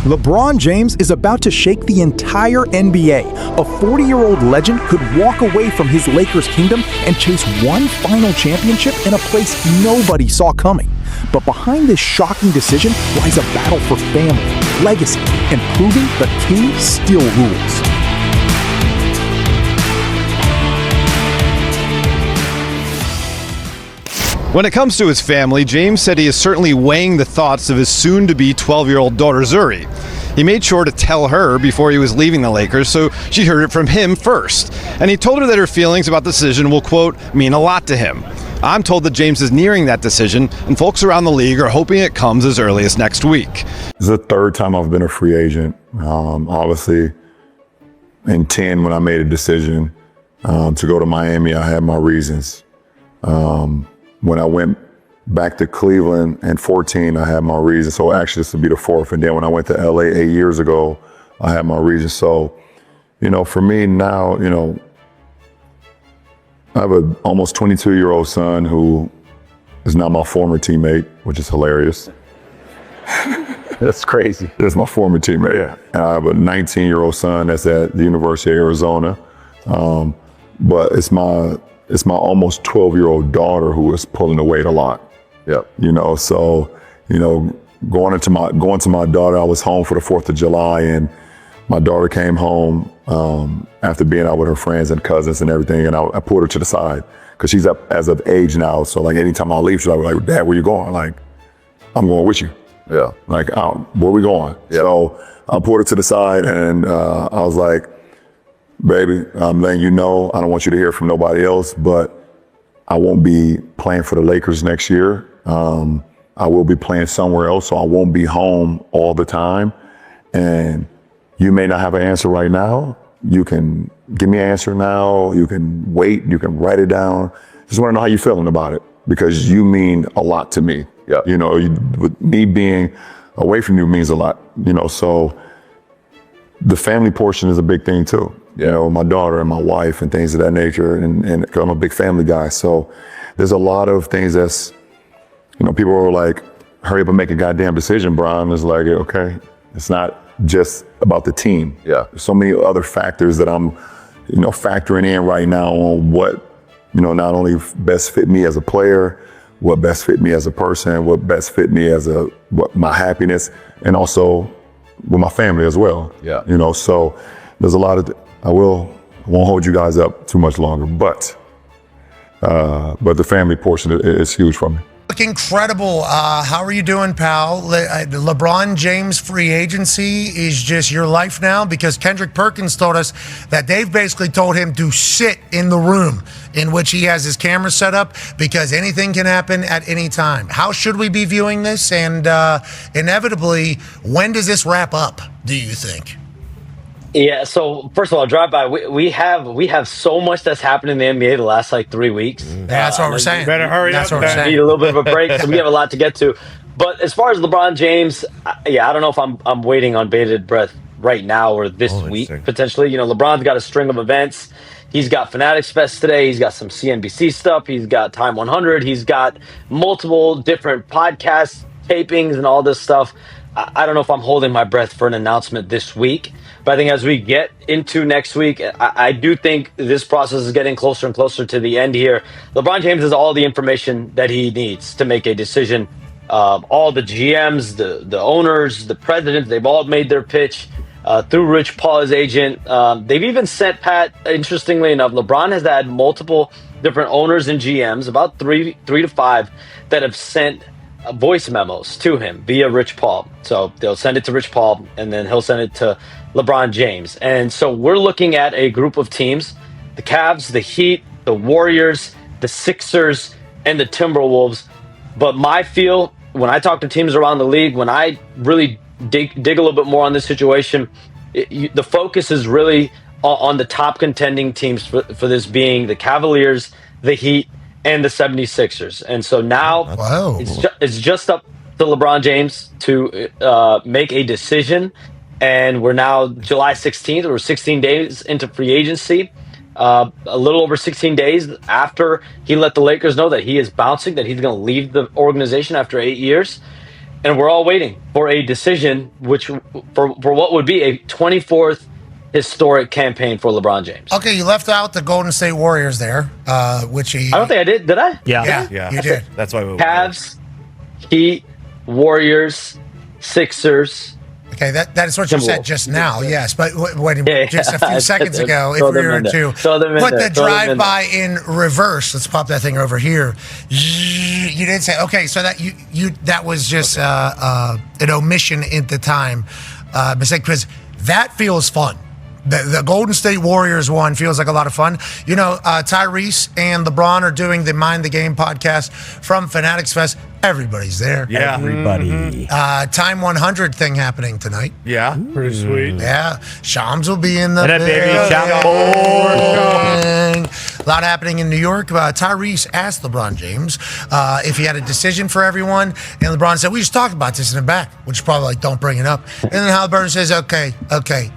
LeBron James is about to shake the entire NBA. A 40-year-old legend could walk away from his Lakers kingdom and chase one final championship in a place nobody saw coming. But behind this shocking decision lies a battle for family, legacy, and proving the king still rules. When it comes to his family, James said he is certainly weighing the thoughts of his soon-to-be 12-year-old daughter Zuri. He made sure to tell her before he was leaving the Lakers, so she heard it from him first. And he told her that her feelings about the decision will, quote, mean a lot to him. I'm told that James is nearing that decision, and folks around the league are hoping it comes as early as next week. This is the third time I've been a free agent. Obviously, in 10, when I made a decision to go to Miami, I had my reasons. When I went back to Cleveland in 14, I had my reasons. So actually, this would be the fourth. And then when I went to LA 8 years ago, I had my reasons. So, for me now, I have an almost 22-year-old son who is now my former teammate, which is hilarious. That's crazy. That's my former teammate. Yeah. And I have a 19-year-old son that's at the University of Arizona. But it's my almost 12-year-old daughter who is pulling the weight a lot. Yep. Going to my daughter, I was home for the 4th of July, and my daughter came home after being out with her friends and cousins and everything, and I pulled her to the side because she's up as of age now. So like anytime I leave, she's like, "Dad, where you going?" Like, "I'm going with you." Yeah. Like, where we going? Yep. So I pulled her to the side, and I was like, "Baby, I'm letting you know, I don't want you to hear from nobody else, but I won't be playing for the Lakers next year. I will be playing somewhere else, so I won't be home all the time. And you may not have an answer right now. You can give me an answer now. You can wait. You can write it down. Just want to know how you're feeling about it, because you mean a lot to me. Yeah. With me being away from you means a lot. So the family portion is a big thing too. My daughter and my wife and things of that nature, and 'cause I'm a big family guy. So there's a lot of things that's, people are like, hurry up and make a goddamn decision, Brian. It's like, okay, it's not just about the team. Yeah. There's so many other factors that I'm, factoring in right now on what, not only best fit me as a player, what best fit me as a person, what best fit me as what my happiness, and also with my family as well. Yeah. So there's a lot of, I won't hold you guys up too much longer, but the family portion is huge for me. Look incredible. How are you doing, pal? LeBron James free agency is just your life now, because Kendrick Perkins told us that they've basically told him to sit in the room in which he has his camera set up, because anything can happen at any time. How should we be viewing this? And inevitably, when does this wrap up, do you think? Yeah, so first of all, drive by. We have so much that's happened in the NBA the last 3 weeks. Yeah, that's what we're saying. Better hurry up. What we're saying. Need a little bit of a break, so we have a lot to get to. But as far as LeBron James, I don't know if I'm waiting on bated breath right now or this week potentially. LeBron's got a string of events. He's got Fanatics Fest today. He's got some CNBC stuff. He's got Time 100. He's got multiple different podcast tapings and all this stuff. I don't know if I'm holding my breath for an announcement this week. But I think as we get into next week, I do think this process is getting closer and closer to the end here. LeBron James has all the information that he needs to make a decision. All the GMs, the owners, the presidents, they've all made their pitch through Rich Paul, his agent. They've even sent, Pat, interestingly enough, LeBron has had multiple different owners and GMs, about three to five, that have sent voice memos to him via Rich Paul. So they'll send it to Rich Paul, and then he'll send it to LeBron James. And so we're looking at a group of teams: the Cavs, the Heat, the Warriors, the Sixers, and the Timberwolves. But my feel, when I talk to teams around the league, when I really dig a little bit more on this situation, the focus is really on the top contending teams for this, being the Cavaliers, the Heat, and the 76ers. And so now it's just up to LeBron James to make a decision. And we're now July 16th. We're 16 days into free agency. A little over 16 days after he let the Lakers know that he is bouncing, that he's going to leave the organization after 8 years. and we're all waiting for a decision, which for what would be a 24th historic campaign for LeBron James. Okay, you left out the Golden State Warriors there, which he. I don't think I did. Did I? Yeah, you did. That's why we Cavs, Heat, Warriors, Sixers. Okay, that is what you said just now, yes. But when just a few seconds ago, if we were to put the drive-by in reverse, let's pop that thing over here. You did say, okay, so that you that was just an omission at the time, mistake, because that feels fun. The Golden State Warriors one feels like a lot of fun. You know, Tyrese and LeBron are doing the Mind the Game podcast from Fanatics Fest. Everybody's there. Yeah. Everybody. Time 100 thing happening tonight. Yeah. Pretty sweet. Yeah. Shams will be in the Baby A lot happening in New York. Tyrese asked LeBron James if he had a decision for everyone. And LeBron said, we just talked about this in the back, which is probably like, don't bring it up. And then Halliburton says, okay,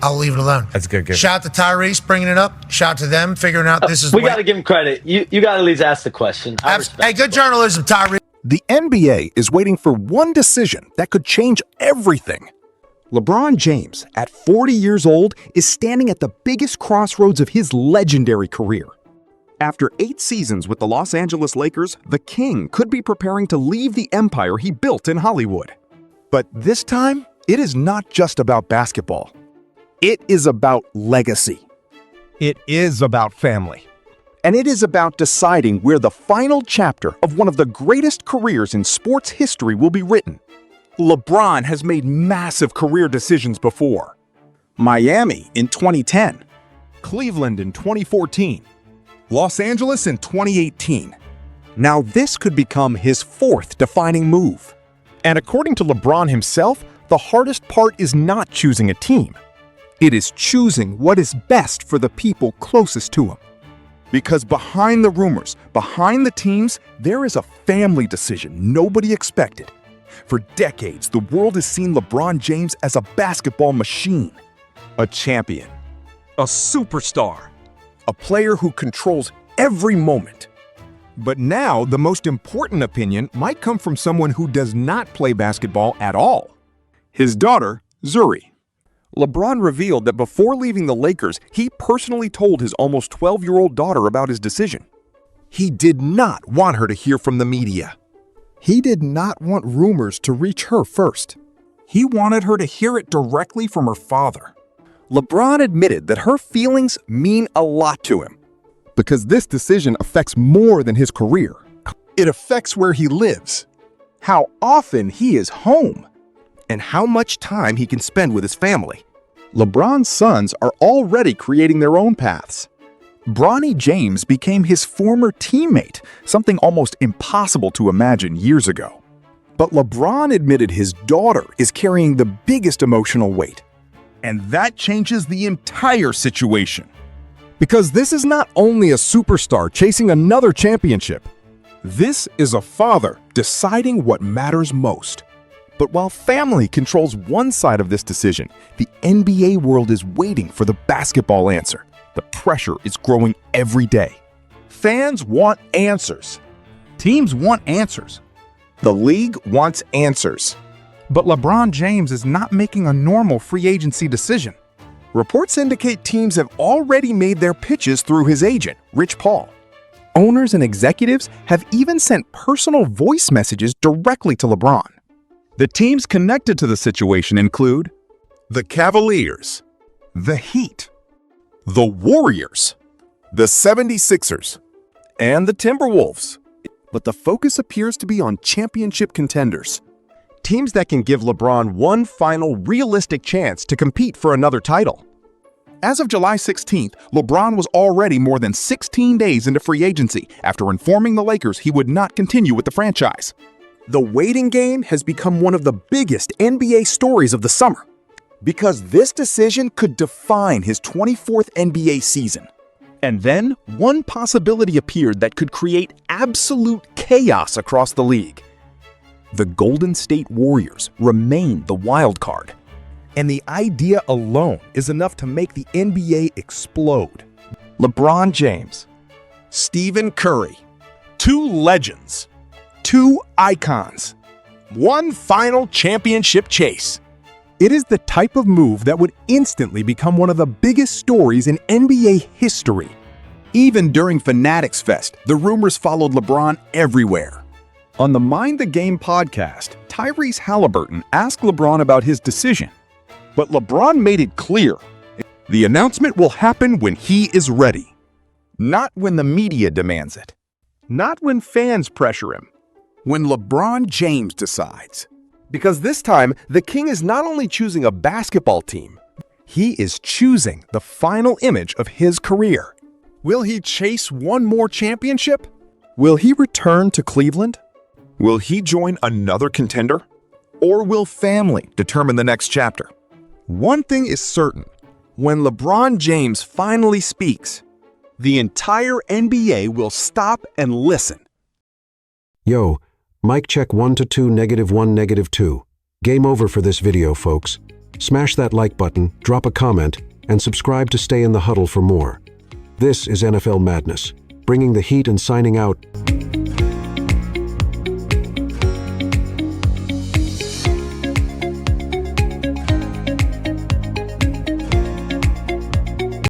I'll leave it alone. That's good. Shout out to Tyrese bringing it up. Shout out to them figuring out this is. We got to give him credit. You got to at least ask the question. Hey, good journalism, Tyrese. The NBA is waiting for one decision that could change everything. LeBron James, at 40 years old, is standing at the biggest crossroads of his legendary career. After 8 seasons with the Los Angeles Lakers, the King could be preparing to leave the empire he built in Hollywood. But this time, it is not just about basketball. It is about legacy. It is about family. And it is about deciding where the final chapter of one of the greatest careers in sports history will be written. LeBron has made massive career decisions before. Miami in 2010, Cleveland in 2014, Los Angeles in 2018. Now this could become his 4th defining move. And according to LeBron himself, the hardest part is not choosing a team. It is choosing what is best for the people closest to him. Because behind the rumors, behind the teams, there is a family decision nobody expected. For decades, the world has seen LeBron James as a basketball machine, a champion, a superstar, a player who controls every moment. But now, the most important opinion might come from someone who does not play basketball at all. His daughter, Zuri. LeBron revealed that before leaving the Lakers, he personally told his almost 12-year-old daughter about his decision. He did not want her to hear from the media. He did not want rumors to reach her first. He wanted her to hear it directly from her father. LeBron admitted that her feelings mean a lot to him, because this decision affects more than his career. It affects where he lives, how often he is home, and how much time he can spend with his family. LeBron's sons are already creating their own paths. Bronny James became his former teammate, something almost impossible to imagine years ago. But LeBron admitted his daughter is carrying the biggest emotional weight. And that changes the entire situation. Because this is not only a superstar chasing another championship. This is a father deciding what matters most. But while family controls one side of this decision, the NBA world is waiting for the basketball answer. The pressure is growing every day. Fans want answers. Teams want answers. The league wants answers. But LeBron James is not making a normal free agency decision. Reports indicate teams have already made their pitches through his agent, Rich Paul. Owners and executives have even sent personal voice messages directly to LeBron. The teams connected to the situation include the Cavaliers, the Heat, the Warriors, the 76ers, and the Timberwolves. But the focus appears to be on championship contenders. Teams that can give LeBron one final realistic chance to compete for another title. As of July 16th, LeBron was already more than 16 days into free agency after informing the Lakers he would not continue with the franchise. The waiting game has become one of the biggest NBA stories of the summer, because this decision could define his 24th NBA season. And then, one possibility appeared that could create absolute chaos across the league. The Golden State Warriors remain the wild card. And the idea alone is enough to make the NBA explode. LeBron James, Stephen Curry, 2 legends, 2 icons, One final championship chase. It is the type of move that would instantly become one of the biggest stories in NBA history. Even during Fanatics Fest, the rumors followed LeBron everywhere. On the Mind the Game podcast, Tyrese Halliburton asked LeBron about his decision. But LeBron made it clear, the announcement will happen when he is ready. Not when the media demands it. Not when fans pressure him. When LeBron James decides. Because this time, the King is not only choosing a basketball team, He is choosing the final image of his career. Will he chase one more championship? Will he return to Cleveland? Will he join another contender? Or will family determine the next chapter? One thing is certain. When LeBron James finally speaks, the entire NBA will stop and listen. Yo, mic check 1 to 2, -1, -2. Game over for this video, folks. Smash that like button, drop a comment, and subscribe to stay in the huddle for more. This is NFL Madness, bringing the heat and signing out.